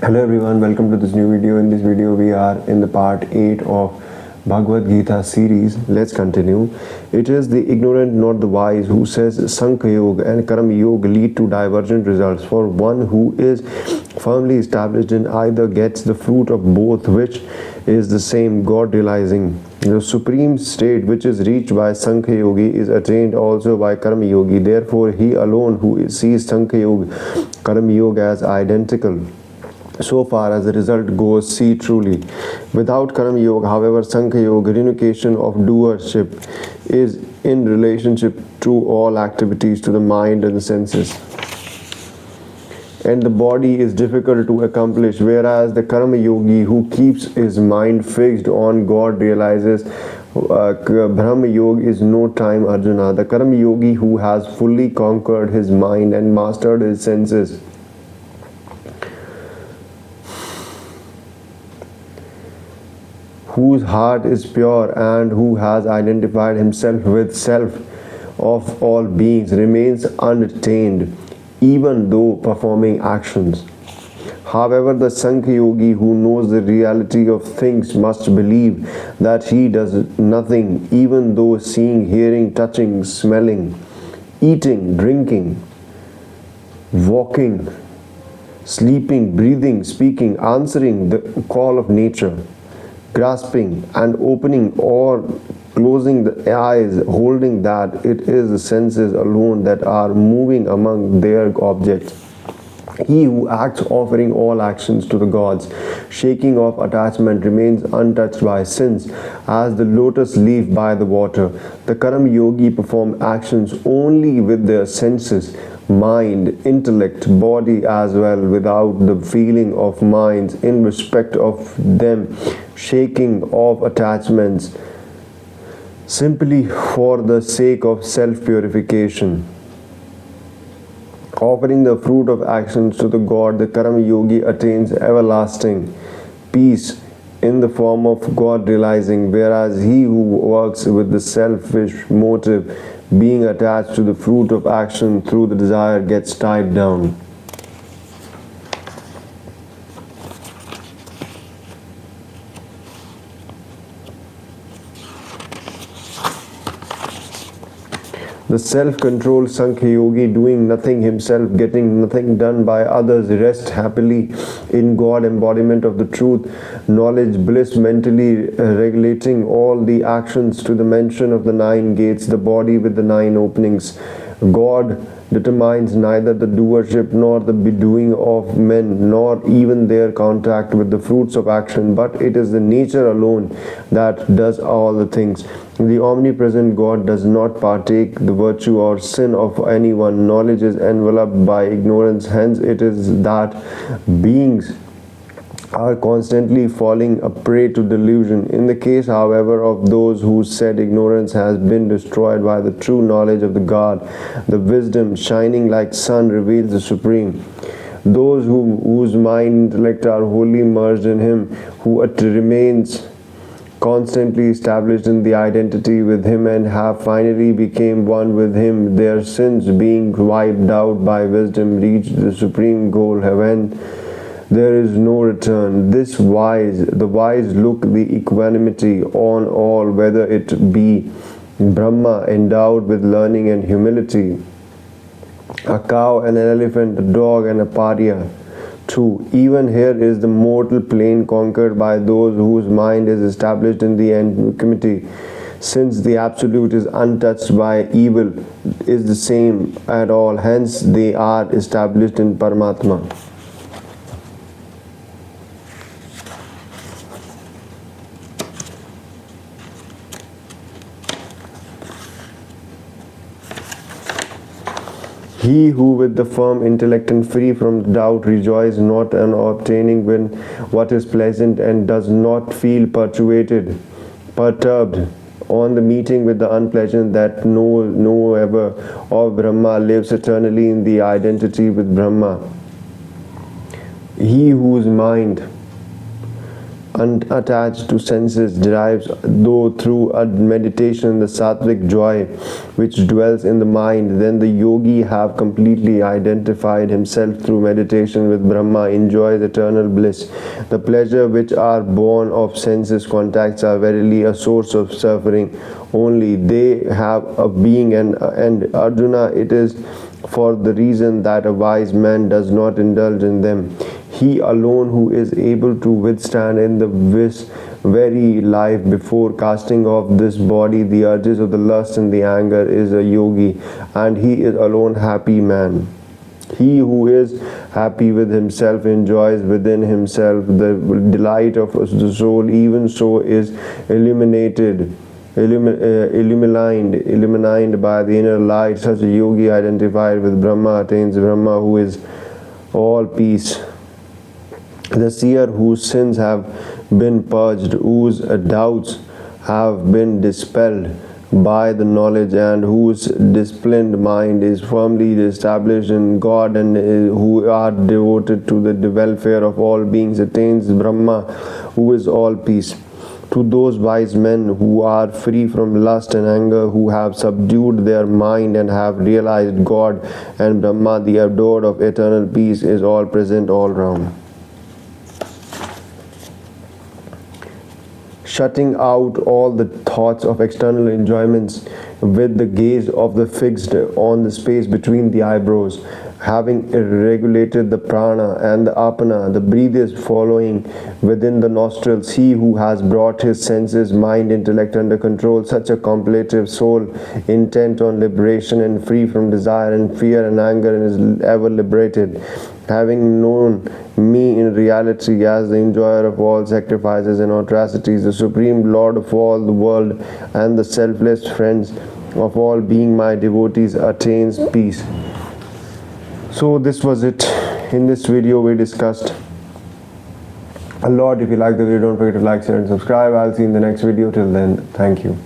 Hello everyone, welcome to this new video. In this video we are in the part 8 of Bhagavad Gita series. Let's continue. It is the ignorant, not the wise, who says Sankhya Yoga and Karma Yoga lead to divergent results. For one who is firmly established in either gets the fruit of both, which is the same God realizing. The supreme state which is reached by Sankhya Yogi is attained also by Karma Yogi. Therefore he alone who sees Sankhya Yoga, Karma Yoga as identical, so far as the result goes, see truly. Without Karma Yoga, however, Sankhya Yoga, renunciation of doership, is in relationship to all activities, to the mind and the senses, and the body is difficult to accomplish, whereas the Karma Yogi who keeps his mind fixed on God realizes Brahma Yoga is no time, Arjuna. The Karma Yogi who has fully conquered his mind and mastered his senses, whose heart is pure and who has identified himself with self of all beings, remains unattained even though performing actions. However, the Sankhya Yogi who knows the reality of things must believe that he does nothing, even though seeing, hearing, touching, smelling, eating, drinking, walking, sleeping, breathing, speaking, answering the call of nature, grasping and opening or closing the eyes, holding, that it is the senses alone that are moving among their objects. He who acts offering all actions to the gods, shaking off attachment, remains untouched by sins as the lotus leaf by the water. The Karma Yogi perform actions only with their senses, mind, intellect, body as well, without the feeling of minds in respect of them, shaking off attachments simply for the sake of self-purification. Offering the fruit of actions to the God, the Karma Yogi attains everlasting peace in the form of God realizing, whereas he who works with the selfish motive, being attached to the fruit of action through the desire, gets tied down. The self-controlled Sankhya Yogi, doing nothing himself, getting nothing done by others, rests happily in God, embodiment of the truth, knowledge, bliss, mentally regulating all the actions to the mention of the 9 gates, the body with the 9 openings. God determines neither the doership nor the doing of men, nor even their contact with the fruits of action, but it is the nature alone that does all the things. The omnipresent God does not partake the virtue or sin of anyone. Knowledge is enveloped by ignorance, hence it is that beings are constantly falling a prey to delusion. In the case, however, of those whose said ignorance has been destroyed by the true knowledge of the God, the wisdom shining like sun reveals the Supreme. Those whose mind and intellect are wholly merged in Him, who remains constantly established in the identity with Him and have finally became one with Him, their sins being wiped out by wisdom, reach the supreme goal, heaven. There is no return. The wise look the equanimity on all, whether it be Brahma endowed with learning and humility, a cow and an elephant, a dog and a pariah. 2. Even here is the mortal plane conquered by those whose mind is established in the equanimity, since the Absolute is untouched by evil, is the same at all, hence they are established in Paramatma. He who with the firm intellect and free from doubt rejoices not in obtaining when what is pleasant and does not feel perturbed on the meeting with the unpleasant, that no ever of Brahma lives eternally in the identity with Brahma. He whose mind unattached to senses, derives though through a meditation the sattvic joy which dwells in the mind, then the yogi have completely identified himself through meditation with Brahma, enjoys eternal bliss. The pleasure which are born of senses contacts are verily a source of suffering only. They have a being and Arjuna, it is for the reason that a wise man does not indulge in them. He alone who is able to withstand in this very life before casting off this body the urges of the lust and the anger is a yogi, and he is alone happy man. He who is happy with himself enjoys within himself the delight of the soul, even so is illuminated by the inner light. Such a yogi identified with Brahma attains Brahma, who is all peace. The seer whose sins have been purged, whose doubts have been dispelled by the knowledge, and whose disciplined mind is firmly established in God, and who are devoted to the welfare of all beings, attains Brahma, who is all peace. To those wise men who are free from lust and anger, who have subdued their mind and have realized God and Brahma, the adored of eternal peace, is all present all round. Shutting out all the thoughts of external enjoyments with the gaze of the fixed on the space between the eyebrows, having regulated the prana and the apana, the breath is following within the nostrils. He who has brought his senses, mind, intellect under control, such a contemplative soul, intent on liberation and free from desire and fear and anger, and is ever liberated, having known me in reality as the enjoyer of all sacrifices and atrocities, the supreme lord of all the world, and the selfless friends of all being my devotees, attains peace. So this was it. In this video we discussed a lot. If you like the video, don't forget to like, share and subscribe. I'll see you in the next video. Till then, thank you.